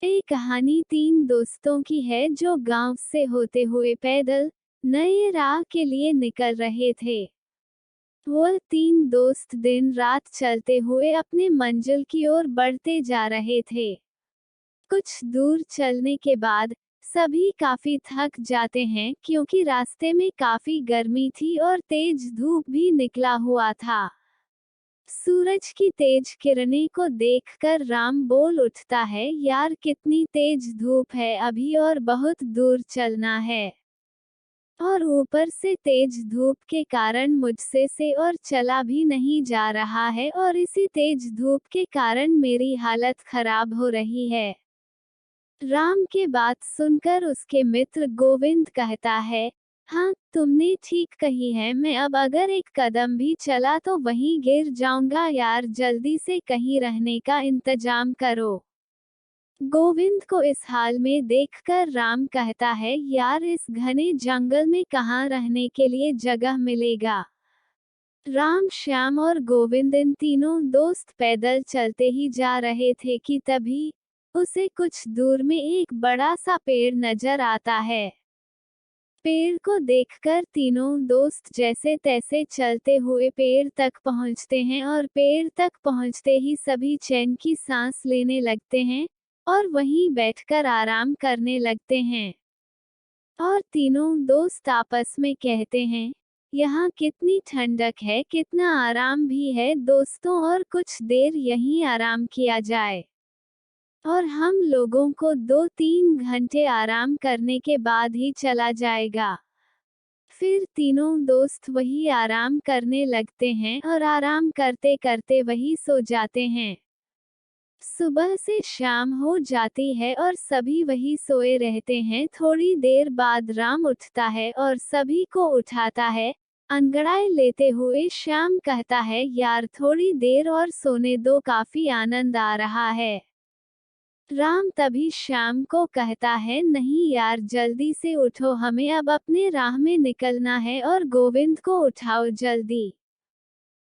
ये कहानी तीन दोस्तों की है जो गांव से होते हुए पैदल नए राह के लिए निकल रहे थे। वो तीन दोस्त दिन रात चलते हुए अपने मंजिल की ओर बढ़ते जा रहे थे। कुछ दूर चलने के बाद सभी काफी थक जाते हैं क्योंकि रास्ते में काफी गर्मी थी और तेज धूप भी निकला हुआ था। सूरज की तेज किरणें को देखकर राम बोल उठता है, यार कितनी तेज धूप है अभी और बहुत दूर चलना है। और ऊपर से तेज धूप के कारण मुझसे से और चला भी नहीं जा रहा है और इसी तेज धूप के कारण मेरी हालत खराब हो रही है। राम के बात सुनकर उसके मित्र गोविंद कहता है, हाँ तुमने ठीक कही है, मैं अब अगर एक कदम भी चला तो वहीं गिर जाऊंगा यार, जल्दी से कहीं रहने का इंतजाम करो। गोविंद को इस हाल में देखकर राम कहता है, यार इस घने जंगल में कहाँ रहने के लिए जगह मिलेगा। राम, श्याम और गोविंद इन तीनों दोस्त पैदल चलते ही जा रहे थे कि तभी उसे कुछ दूर में एक बड़ा सा पेड़ नजर आता है। पेड़ को देखकर तीनों दोस्त जैसे तैसे चलते हुए पेड़ तक पहुंचते हैं और पेड़ तक पहुंचते ही सभी चैन की सांस लेने लगते हैं और वहीं बैठकर आराम करने लगते हैं। और तीनों दोस्त आपस में कहते हैं, यहाँ कितनी ठंडक है, कितना आराम भी है दोस्तों, और कुछ देर यहीं आराम किया जाए और हम लोगों को 2-3 घंटे आराम करने के बाद ही चला जाएगा। फिर तीनों दोस्त वही आराम करने लगते हैं और आराम करते करते वही सो जाते हैं। सुबह से शाम हो जाती है और सभी वही सोए रहते हैं। थोड़ी देर बाद राम उठता है और सभी को उठाता है। अंगड़ाई लेते हुए श्याम कहता है, यार थोड़ी देर और सोने दो, काफी आनंद आ रहा है। राम तभी श्याम को कहता है, नहीं यार जल्दी से उठो, हमें अब अपने राह में निकलना है, और गोविंद को उठाओ जल्दी।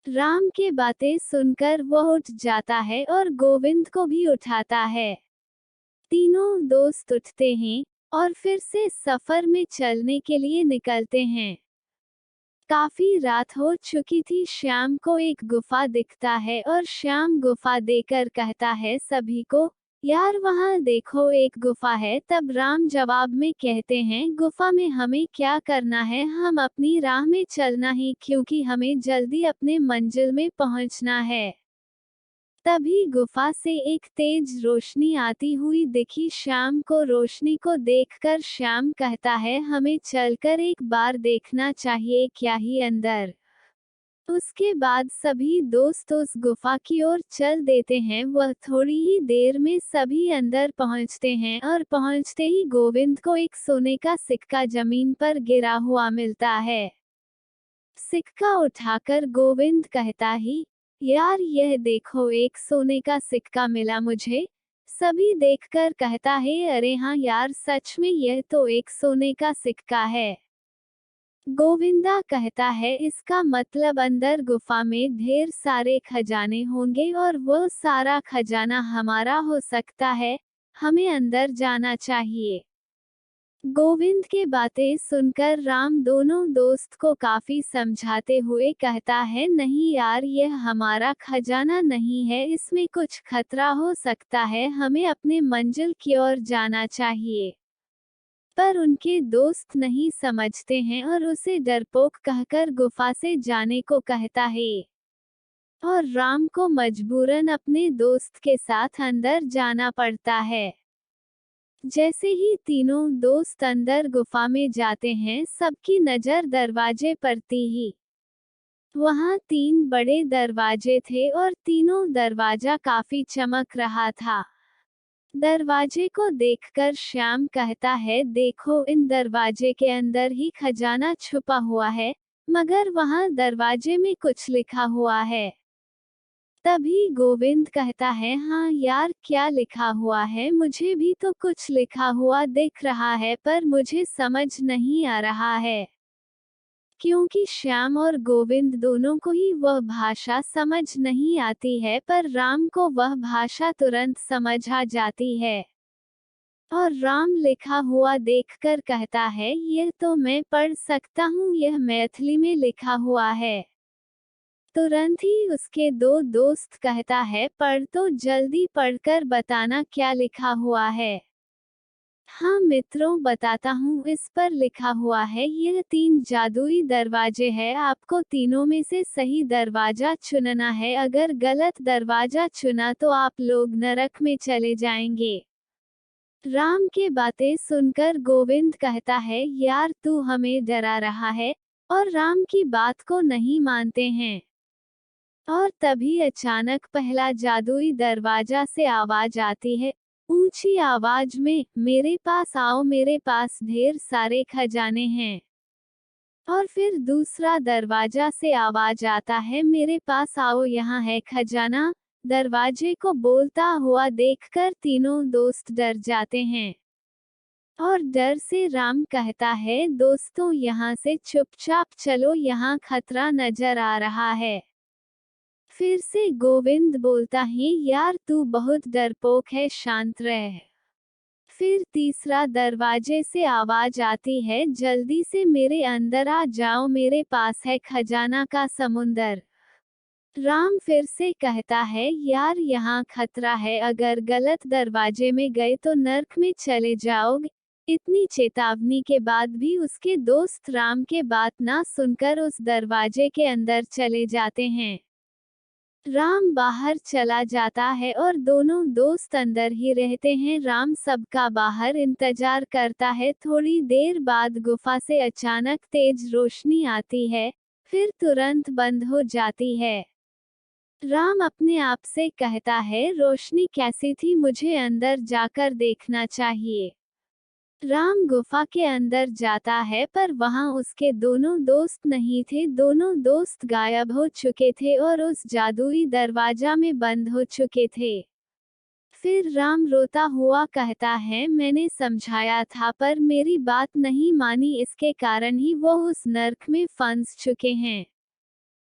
राम के बातें सुनकर वह उठ जाता है और गोविंद को भी उठाता है। तीनों दोस्त उठते हैं और फिर से सफर में चलने के लिए निकलते हैं। काफी रात हो चुकी थी। श्याम को एक गुफा दिखता है और श्याम गुफा देकर कहता है सभी को, यार वहाँ देखो एक गुफा है। तब राम जवाब में कहते हैं, गुफा में हमें क्या करना है, हम अपनी राह में चलना ही, क्योंकि हमें जल्दी अपने मंजिल में पहुंचना है। तभी गुफा से एक तेज रोशनी आती हुई दिखी। श्याम को रोशनी को देखकर श्याम कहता है, हमें चलकर एक बार देखना चाहिए क्या ही अंदर। उसके बाद सभी दोस्त उस गुफा की ओर चल देते हैं। वह थोड़ी ही देर में सभी अंदर पहुंचते हैं और पहुंचते ही गोविंद को एक सोने का सिक्का जमीन पर गिरा हुआ मिलता है। सिक्का उठाकर गोविंद कहता ही, यार यह देखो एक सोने का सिक्का मिला मुझे। सभी देखकर कहता है, अरे हाँ यार सच में यह तो एक सोने का सिक्का है। गोविंदा कहता है, इसका मतलब अंदर गुफा में ढेर सारे खजाने होंगे और वो सारा खजाना हमारा हो सकता है, हमें अंदर जाना चाहिए। गोविंद के बातें सुनकर राम दोनों दोस्त को काफी समझाते हुए कहता है, नहीं यार यह हमारा खजाना नहीं है, इसमें कुछ खतरा हो सकता है, हमें अपने मंजिल की ओर जाना चाहिए। पर उनके दोस्त नहीं समझते हैं और उसे डरपोक कहकर गुफा से जाने को कहता है और राम को मजबूरन अपने दोस्त के साथ अंदर जाना पड़ता है। जैसे ही तीनों दोस्त अंदर गुफा में जाते हैं, सबकी नजर दरवाजे पर ही। वहां 3 बड़े दरवाजे थे और तीनों दरवाजा काफी चमक रहा था। दरवाजे को देखकर श्याम कहता है, देखो इन दरवाजे के अंदर ही खजाना छुपा हुआ है, मगर वहां दरवाजे में कुछ लिखा हुआ है। तभी गोविंद कहता है, हाँ यार क्या लिखा हुआ है, मुझे भी तो कुछ लिखा हुआ दिख रहा है पर मुझे समझ नहीं आ रहा है। क्योंकि श्याम और गोविंद दोनों को ही वह भाषा समझ नहीं आती है, पर राम को वह भाषा तुरंत समझ आ जाती है। और राम लिखा हुआ देखकर कहता है, यह तो मैं पढ़ सकता हूँ, यह मैथिली में लिखा हुआ है। तुरंत ही उसके दो दोस्त कहता है, पढ़ तो जल्दी पढ़कर बताना क्या लिखा हुआ है। हाँ मित्रों, बताता हूँ, इस पर लिखा हुआ है, यह 3 जादुई दरवाजे हैं, आपको तीनों में से सही दरवाजा चुनना है, अगर गलत दरवाजा चुना तो आप लोग नरक में चले जाएंगे। राम के बातें सुनकर गोविंद कहता है, यार तू हमें डरा रहा है, और राम की बात को नहीं मानते हैं। और तभी अचानक पहला जादुई दरवाजा से आवाज आती है, ऊंची आवाज में, मेरे पास आओ, मेरे पास ढेर सारे खजाने हैं। और फिर दूसरा दरवाजा से आवाज आता है, मेरे पास आओ, यहाँ है खजाना। दरवाजे को बोलता हुआ देखकर तीनों दोस्त डर जाते हैं। और डर से राम कहता है, दोस्तों यहाँ से चुपचाप चलो, यहाँ खतरा नजर आ रहा है। फिर से गोविंद बोलता है, यार तू बहुत डरपोक है, शांत रह। फिर तीसरा दरवाजे से आवाज आती है, जल्दी से मेरे अंदर आ जाओ, मेरे पास है खजाना का समुंदर। राम फिर से कहता है, यार यहाँ खतरा है, अगर गलत दरवाजे में गए तो नर्क में चले जाओगे। इतनी चेतावनी के बाद भी उसके दोस्त राम के बात ना सुनकर उस दरवाजे के अंदर चले जाते हैं। राम बाहर चला जाता है और दोनों दोस्त अंदर ही रहते हैं। राम सबका बाहर इंतजार करता है। थोड़ी देर बाद गुफा से अचानक तेज रोशनी आती है, फिर तुरंत बंद हो जाती है। राम अपने आप से कहता है, रोशनी कैसी थी, मुझे अंदर जाकर देखना चाहिए। राम गुफा के अंदर जाता है, पर वहां उसके दोनों दोस्त नहीं थे। दोनों दोस्त गायब हो चुके थे और उस जादुई दरवाजा में बंद हो चुके थे। फिर राम रोता हुआ कहता है, मैंने समझाया था पर मेरी बात नहीं मानी, इसके कारण ही वो उस नर्क में फंस चुके हैं।